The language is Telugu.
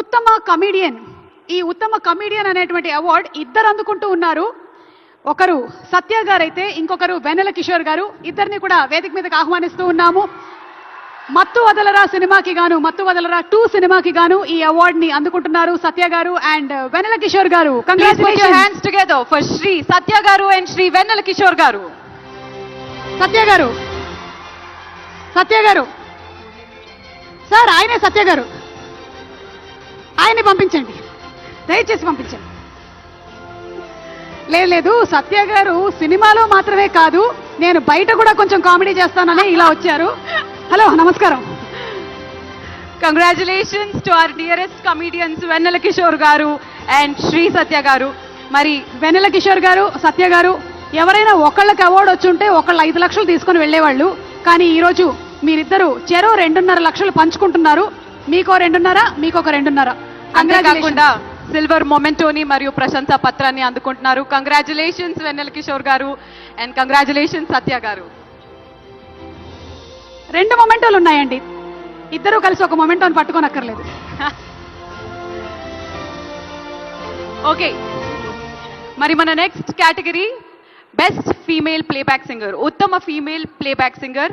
ఉత్తమ కమీడియన్, ఈ ఉత్తమ కమీడియన్ అనేటువంటి అవార్డ్ ఇద్దరు అందుకుంటూ ఉన్నారు. ఒకరు సత్య గారు అయితే ఇంకొకరు వెన్నెల కిషోర్ గారు. ఇద్దరిని కూడా వేదిక మీదకి ఆహ్వానిస్తూ ఉన్నాము. మత్తు వదలరా సినిమాకి గాను, మత్తు వదలరా 2 సినిమాకి గాను ఈ అవార్డ్ ని అందుకుంటున్నారు సత్య గారు అండ్ వెన్నెల కిషోర్ గారు. Congratulations. Hands together for Shri Satya గారు అండ్ శ్రీ వెన్నెల కిషోర్ గారు. సత్య గారు, సత్య గారు సార్, ఆయనే సత్య గారు, ఆయన్ని పంపించండి, దయచేసి పంపించండి. లేదు, సత్య గారు సినిమాలో మాత్రమే కాదు, నేను బయట కూడా కొంచెం కామెడీ చేస్తానని ఇలా వచ్చారు. హలో, నమస్కారం. Congratulations to our dearest comedians Vennela Kishore గారు అండ్ శ్రీ సత్య గారు. మరి వెన్నెల కిషోర్ గారు, సత్య గారు ఎవరైనా ఒకళ్ళకి అవార్డు వచ్చి ఉంటే ఒకళ్ళు 5 లక్షలు తీసుకొని వెళ్ళేవాళ్ళు. కానీ ఈరోజు మీరిద్దరు చెరో 2.5 లక్షలు పంచుకుంటున్నారు. మీకో 2.5, మీకొక 2.5. అంతేకాకుండా సిల్వర్ మొమెంటోని మరియు ప్రశంసా పత్రాన్ని అందుకుంటున్నారు. కంగ్రాచులేషన్స్ వెన్నెల కిషోర్ గారు అండ్ కంగ్రాచులేషన్స్ సత్య గారు. 2 మొమెంటోలు ఉన్నాయండి, ఇద్దరు కలిసి ఒక మొమెంటోని పట్టుకోనక్కర్లేదు. ఓకే, మరి మన next category best female playback singer, ఉత్తమ ఫీమేల్ ప్లేబ్యాక్ సింగర్